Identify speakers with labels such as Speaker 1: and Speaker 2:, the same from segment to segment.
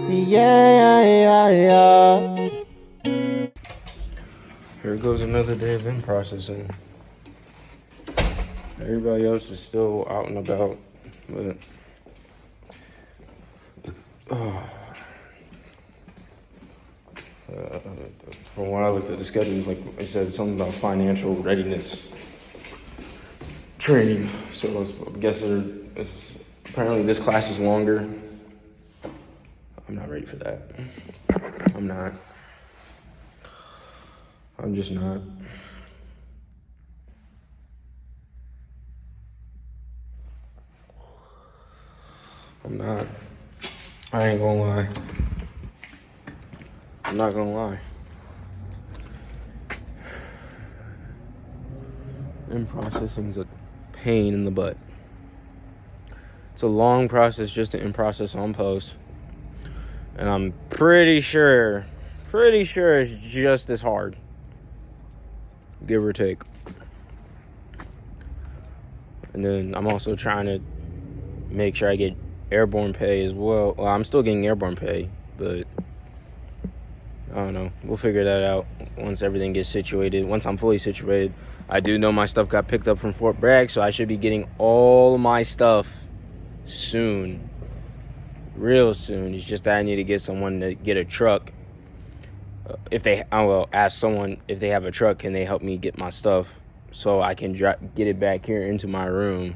Speaker 1: Yeah. Here goes another day of in processing. Everybody else is still out and about, but from what I looked at the schedule, it's like it said something about financial readiness training. So I guess it's apparently this class is longer. I'm not ready for that. I'm not. I'm just not. I'm not. I ain't gonna lie. I'm not gonna lie. In processing's a pain in the butt. It's a long process just to in process on post. And I'm pretty sure it's just as hard. Give or take. And then I'm also trying to make sure I get airborne pay as well. Well, I'm still getting airborne pay, but I don't know. We'll figure that out once everything gets situated. Once I'm fully situated. I do know my stuff got picked up from Fort Bragg, so I should be getting all my stuff soon. Real soon. It's just that I need to get someone to get a truck. I will ask someone if they have a truck, can they help me get my stuff so I can get it back here into my room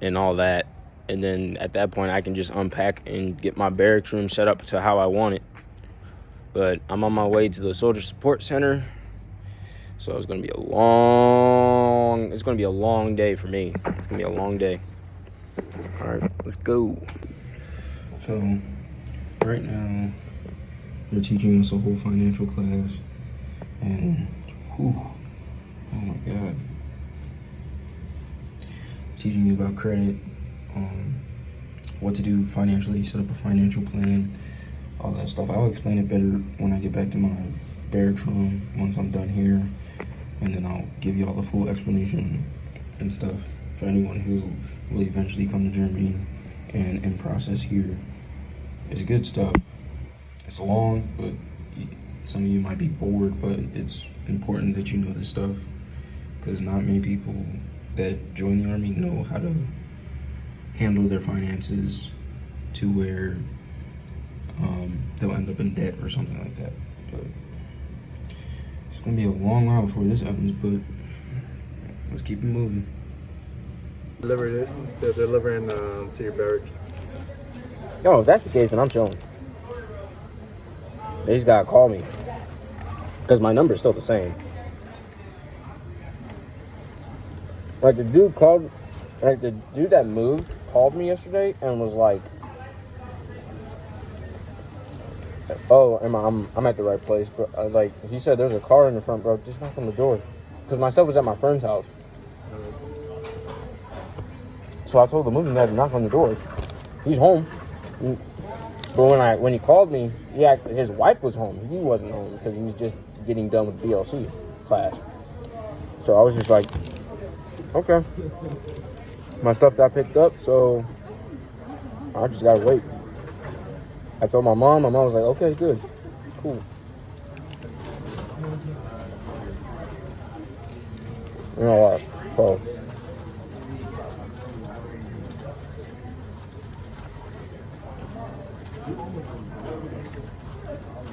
Speaker 1: and all that. And then at that point, I can just unpack and get my barracks room set up to how I want it. But I'm on my way to the Soldier Support Center. So it's going to be a long day for me. It's going to be a long day. All right, let's go. So right now, they're teaching us a whole financial class. And, oh my God. Teaching you about credit, what to do financially, set up a financial plan, all that stuff. I'll explain it better when I get back to my barracks room once I'm done here, and then I'll give you all the full explanation and stuff for anyone who will eventually come to Germany and in process here. It's good stuff. It's long, but some of you might be bored, but it's important that you know this stuff because not many people that join the Army know how to handle their finances to where they'll end up in debt or something like that. But it's gonna be a long while before this happens, but let's keep it moving.
Speaker 2: Delivered it. They're delivering to your barracks.
Speaker 1: Yo, if that's the case, then I'm chilling. They just gotta call me because my number is still the same. Like the dude that moved called me yesterday and was like, "Oh, I'm at the right place." But like he said, there's a car in the front, bro. Just knock on the door, because my stuff was at my friend's house. So I told the moving guy to knock on the door. He's home. But when he called me, his wife was home. He wasn't home because he was just getting done with BLC class. So I was just like, okay. My stuff got picked up, so I just gotta wait. I told my mom. My mom was like, okay, good, cool. You know what? So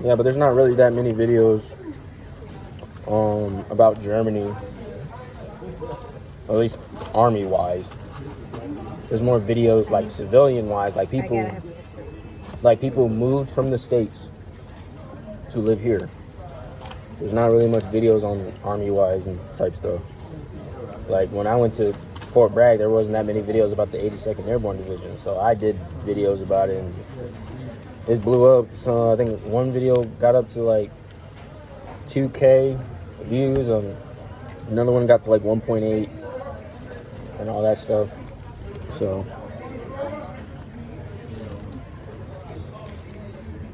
Speaker 1: yeah, but there's not really that many videos about Germany, at least Army-wise. There's more videos like civilian-wise, like people moved from the States to live here. There's not really much videos on Army-wise and type stuff. Like when I went to Fort Bragg, there wasn't that many videos about the 82nd Airborne Division, so I did videos about it, and it blew up. So I think one video got up to like 2K views, another one got to like 1.8 and all that stuff. So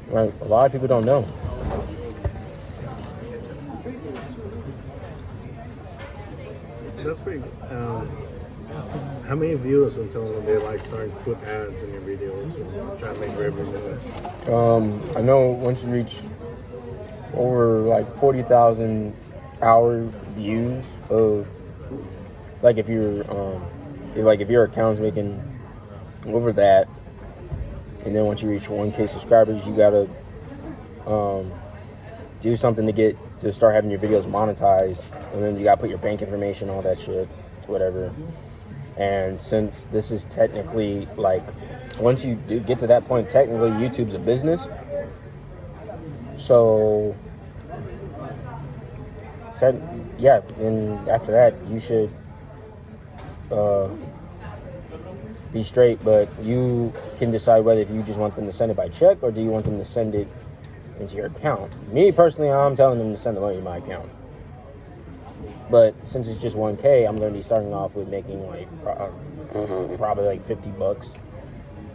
Speaker 1: like a lot of people don't know.
Speaker 2: That's pretty good. How many views until they like start to put ads in your videos and try to make revenue?
Speaker 1: I know once you reach over like 40,000 hour views of, like if your account's making over that, and then once you reach 1K subscribers, you gotta do something to start having your videos monetized, and then you gotta put your bank information, all that shit, whatever. And since this is technically like, once you do get to that point, technically YouTube's a business. So, yeah, and after that, you should be straight, but you can decide whether if you just want them to send it by check or do you want them to send it into your account. Me, personally, I'm telling them to send the money to my account. But since it's just 1K, I'm going to be starting off with making like probably like $50.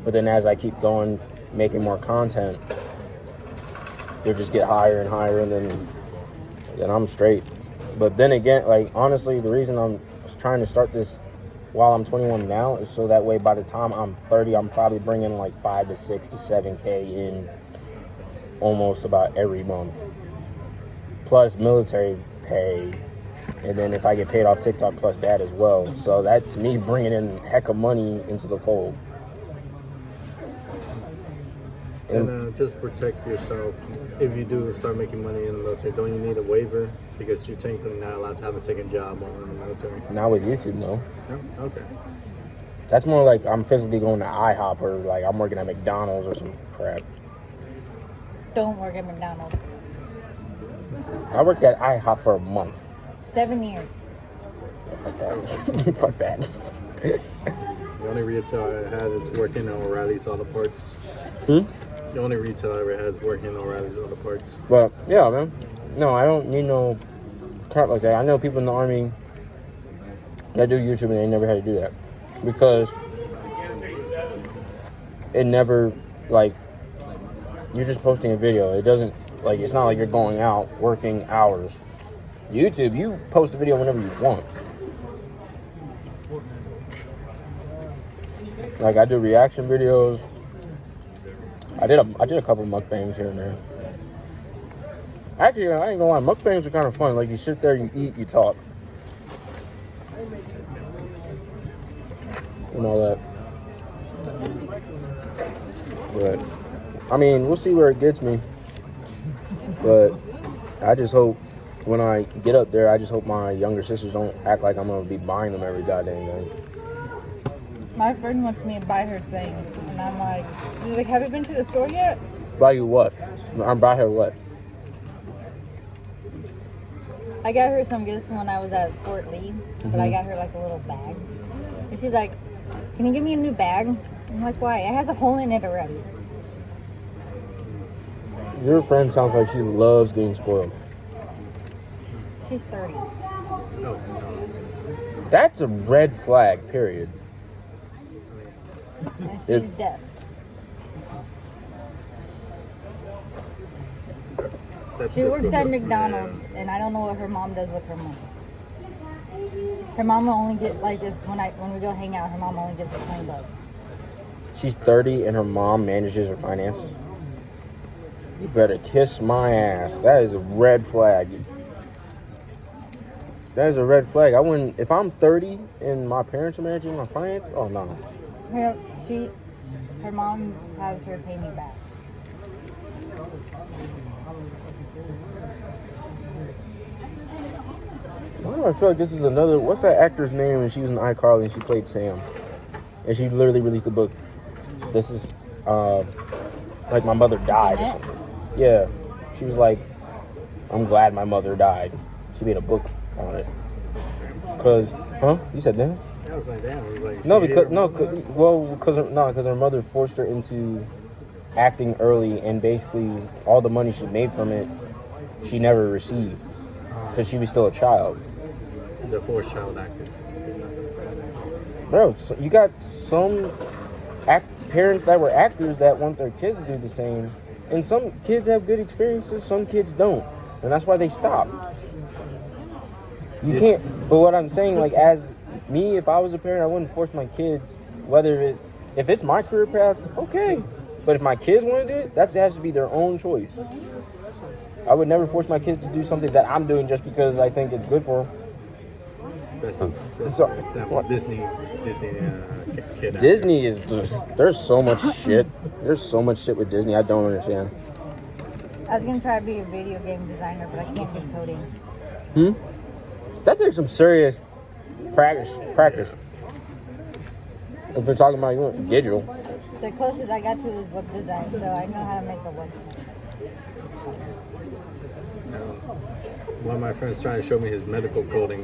Speaker 1: But then as I keep going, making more content, it'll just get higher and higher, and then I'm straight. But then again, like honestly, the reason I'm trying to start this while I'm 21 now is so that way by the time I'm 30, I'm probably bringing like 5 to 6 to 7K in almost about every month. Plus military pay. And then if I get paid off TikTok plus that as well. So that's me bringing in heck of money into the fold.
Speaker 2: And just protect yourself. If you do start making money in the military, don't you need a waiver? Because you're technically not allowed to have a second job while in the military.
Speaker 1: Not with YouTube, no.
Speaker 2: No? Okay.
Speaker 1: That's more like I'm physically going to IHOP or like I'm working at McDonald's or some crap.
Speaker 3: Don't work at McDonald's.
Speaker 1: I worked at IHOP for a month.
Speaker 3: 7 years.
Speaker 1: Fuck that. Fuck that.
Speaker 2: The only retail I had is working at O'Reilly's Auto Parts. The only retail I ever had is working at O'Reilly's Auto Parts.
Speaker 1: But yeah, man. No, I don't need no crap like that. I know people in the Army that do YouTube and they never had to do that. Because it never, like, you're just posting a video. It doesn't, like, it's not like you're going out working hours. YouTube, you post a video whenever you want. Like, I do reaction videos. I did a couple mukbangs here and there. Actually, I ain't gonna lie, mukbangs are kind of fun. Like, you sit there, you eat, you talk. And all that. But, I mean, we'll see where it gets me. But I just hope when I get up there, I just hope my younger sisters don't act like I'm gonna be buying them every goddamn day.
Speaker 3: My friend wants me to buy her things, and I'm like, she's like, have you been to the store yet?
Speaker 1: Buy you what? I'm buy her what?
Speaker 3: I got her some gifts when I was at Fort Lee, but I got her like a little bag. And she's like, can you give me a new bag? I'm like, why? It has a hole in it already.
Speaker 1: Your friend sounds like she loves getting spoiled.
Speaker 3: She's 30.
Speaker 2: No.
Speaker 1: That's a red flag, period.
Speaker 3: And she's deaf. She works at McDonald's, and I don't know what her mom does with her money. Her mom will only get, like, when we go hang out, her mom only gives her $20.
Speaker 1: She's 30 and her mom manages her finances. You better kiss my ass. That is a red flag. That is a red flag. I wouldn't, if I'm 30 and my parents are managing my finance, oh no.
Speaker 3: Her mom has her pay me back.
Speaker 1: Why do I feel like this is another, what's that actor's name? And she was in iCarly and she played Sam. And she literally released a book. This is, like my mother died or something. Yeah. She was like, I'm glad my mother died. She made a book on it. Cause, huh? You said that?
Speaker 2: I was like, damn. I was like,
Speaker 1: No, because her mother forced her into acting early, and basically all the money she made from it, she never received because she was still a child.
Speaker 2: The forced child actors.
Speaker 1: Bro, so you got some parents that were actors that want their kids to do the same, and some kids have good experiences, some kids don't, and that's why they stop. You can't. But what I'm saying, like, as me, if I was a parent, I wouldn't force my kids, if it's my career path, okay. But if my kids want to do it, that has to be their own choice. I would never force my kids to do something that I'm doing just because I think it's good for them.
Speaker 2: Best
Speaker 1: So,
Speaker 2: example, Disney kid.
Speaker 1: Disney is just, there's so much shit. There's so much shit with Disney I don't understand.
Speaker 3: I was gonna try to be a video game designer, but I can't do coding.
Speaker 1: That takes some serious practice. If we're talking about digital.
Speaker 3: The closest I got to is web design, so I know how to make a website.
Speaker 2: One of my friends trying to show me his medical coding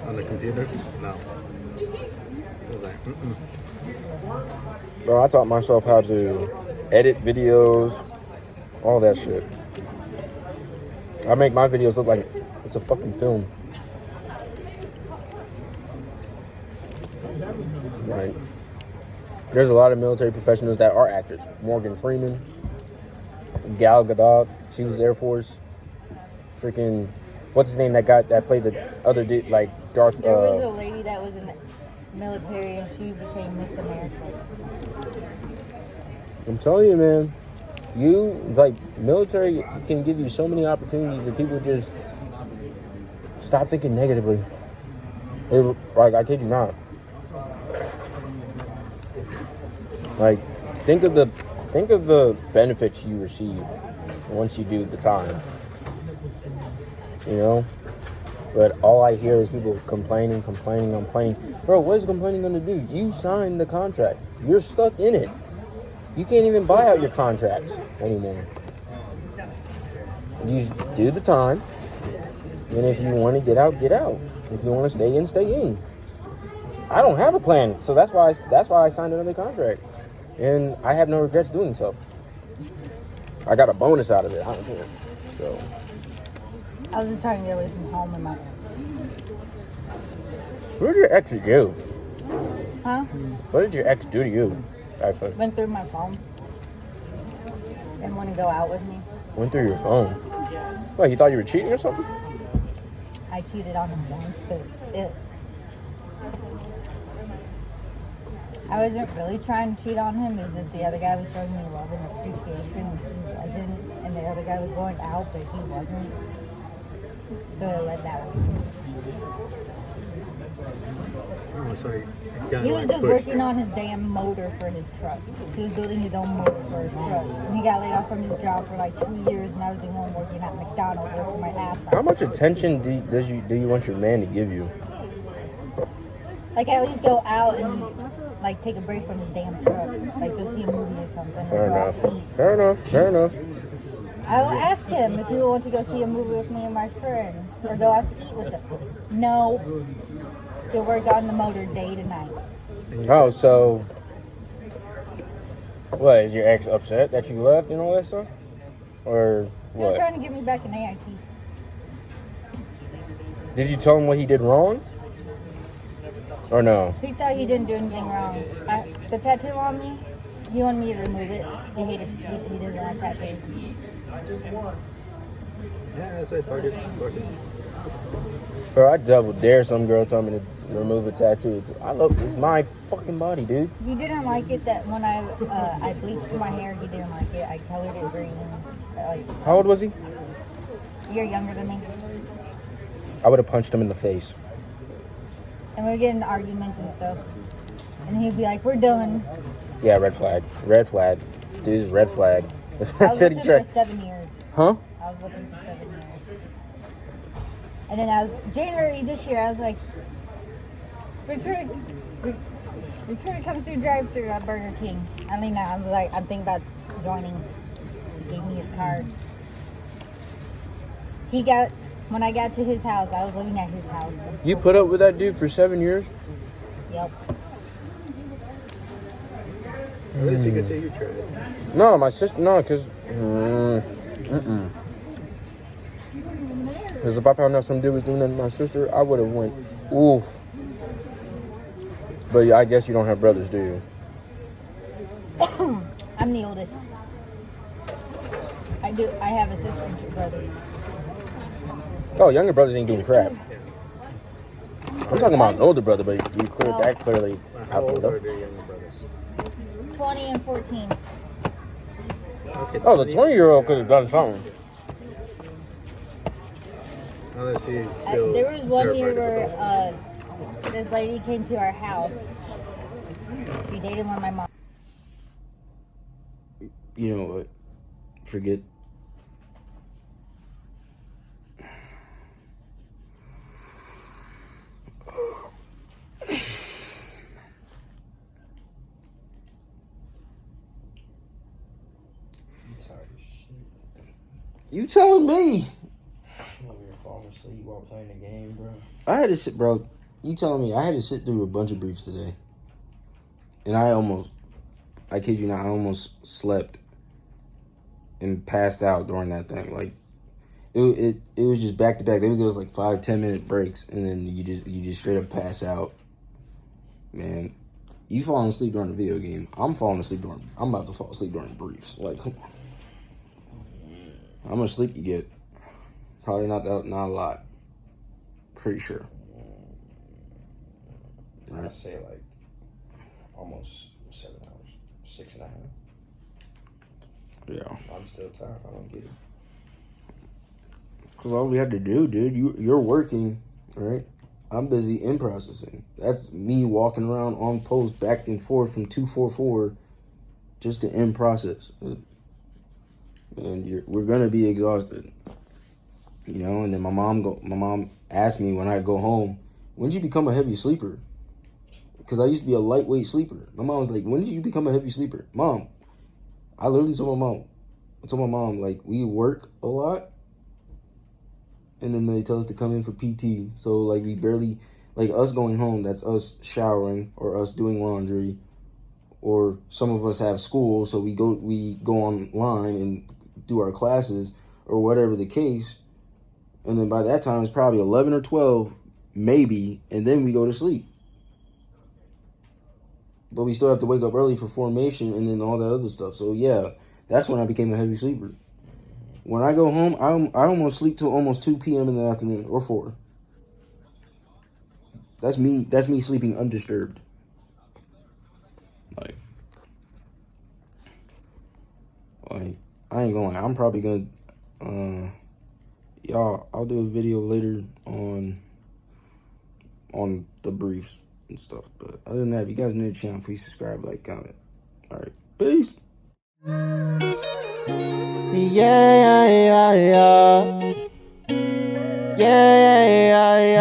Speaker 2: on the computer. No. I was like,
Speaker 1: Bro, I taught myself how to edit videos, all that shit. I make my videos look like it's a fucking film. Right. There's a lot of military professionals that are actors. Morgan Freeman, Gal Gadot, she was Air Force. Freaking, what's his name? That played the other dude, like Darth.
Speaker 3: There was a lady that was in the military and she became Miss America.
Speaker 1: I'm telling you, man. Military can give you so many opportunities that people just stop thinking negatively. I kid you not. Like, think of the benefits you receive once you do the time. You know? But all I hear is people complaining. Bro, what is complaining going to do? You signed the contract. You're stuck in it. You can't even buy out your contracts anymore. You do the time. And if you want to get out, get out. If you want to stay in, stay in. I don't have a plan, so that's why I signed another contract. And I have no regrets doing so. I got a bonus out of it. I don't care. So
Speaker 3: I was just trying to get away from home and my
Speaker 1: what did your ex do?
Speaker 3: Huh?
Speaker 1: What did your ex do to you? Actually,
Speaker 3: Went through my phone. Didn't want to go out with me.
Speaker 1: went through your phone. What, he thought you were cheating or something?
Speaker 3: I cheated on him once, but I wasn't really trying to cheat on him. It was just the other guy was showing me love and appreciation, and he wasn't. And the other guy was going out, but he wasn't. So it led that way.
Speaker 2: oh, sorry.
Speaker 3: He was just working on his damn motor for his truck. He was building his own motor for his truck. And he got laid off from his job for like 2 years, and I was the one working at McDonald's working my ass off.
Speaker 1: How much attention do you want your man to give you?
Speaker 3: Like, at least go out and like take a break from the damn truck. Like, go see a movie or something.
Speaker 1: Fair
Speaker 3: or
Speaker 1: enough.
Speaker 3: go out to eat.
Speaker 1: Fair enough.
Speaker 3: I will ask him if he will want to go see a movie with me and my friend, or go out to eat with him. No. He'll work on the motor day to night.
Speaker 1: Oh, so what, is your ex upset that you left and all that stuff? Or
Speaker 3: He was
Speaker 1: what?
Speaker 3: trying to get me back in AIT.
Speaker 1: Did you tell him what he did wrong? Or no?
Speaker 3: He thought he didn't do anything wrong. The tattoo on me, he wanted me to remove it. He hated he doesn't like tattoos.
Speaker 2: Yeah, that's right. Target.
Speaker 1: Bro, I double dare some girl tell me to remove a tattoo. It's my fucking body, dude.
Speaker 3: He didn't like it that when I bleached my hair, he didn't like it. I colored it green. And,
Speaker 1: How old was he?
Speaker 3: you're younger than me.
Speaker 1: I would have punched him in the face.
Speaker 3: And we would get in arguments and stuff. And he'd be like, we're done.
Speaker 1: Yeah, red flag. Red flag. Dude's red flag.
Speaker 3: I was with him for 7 years.
Speaker 1: Huh?
Speaker 3: I was with him for 7 years. And then January this year, I was like, recruiter comes through drive-through at Burger King. I mean, I was like, I'm thinking about joining. He gave me his card. When I got to his house, I was living at his house.
Speaker 1: You put up with that dude for 7 years?
Speaker 3: Yep.
Speaker 2: At least you can say you tried.
Speaker 1: No, my sister, no, because Because if I found out some dude was doing that to my sister, I would have went, oof. But yeah, I guess you don't have brothers, do you?
Speaker 3: I'm the oldest. I have a sister and 2 brothers.
Speaker 1: Oh, younger brothers ain't doing crap. I'm talking about an older brother, but you cleared
Speaker 3: Oh.
Speaker 1: that clearly
Speaker 2: How
Speaker 1: out the
Speaker 2: old are
Speaker 1: window.
Speaker 2: your younger brothers?
Speaker 3: 20 and 14.
Speaker 2: Okay,
Speaker 1: Oh, the 20-year-old could have done something.
Speaker 2: Unless he's still
Speaker 3: There was one year
Speaker 2: terrified of adults.
Speaker 3: where this lady came to our house. She dated one of my mom.
Speaker 1: You know what? Forget.
Speaker 4: I'm tired of shit.
Speaker 1: You telling me?
Speaker 4: I'm over here falling asleep while playing the game, bro.
Speaker 1: I had to sit, bro. You telling me I had to sit through a bunch of briefs today, and I kid you not, I almost slept and passed out during that thing. Like it was just back to back. They would go like 5-10 minute breaks, and then you just straight up pass out. Man, you falling asleep during the video game. I'm about to fall asleep during briefs. Like, come on. How much sleep you get? Probably not a lot. Pretty sure.
Speaker 4: I'd say like almost 7 hours, 6.5.
Speaker 1: Yeah.
Speaker 4: I'm still tired. I don't get it.
Speaker 1: Because all we had to do, dude, you're working, right? I'm busy in processing. That's me walking around on post back and forth from 244 just to in process. And we're gonna be exhausted, you know. And then my mom asked me when I go home, when did you become a heavy sleeper? Because I used to be a lightweight sleeper. My mom was like, when did you become a heavy sleeper? Mom, I literally told my mom, like, we work a lot, and then they tell us to come in for PT. So, like, we barely, like, us going home, that's us showering or us doing laundry, or some of us have school, so we go online and do our classes or whatever the case. And then by that time, it's probably 11 or 12, maybe, and then we go to sleep. But we still have to wake up early for formation and then all that other stuff. So, yeah, that's when I became a heavy sleeper. When I go home, I almost sleep till almost 2 p.m. in the afternoon or 4. That's me sleeping undisturbed. Like, I ain't gonna lie. I'm probably gonna, y'all, I'll do a video later on the briefs and stuff. But other than that, if you guys new to the channel, please subscribe, like, comment. All right, peace.
Speaker 4: Yeah, yeah, yeah, yeah. Yeah, yeah, yeah, yeah.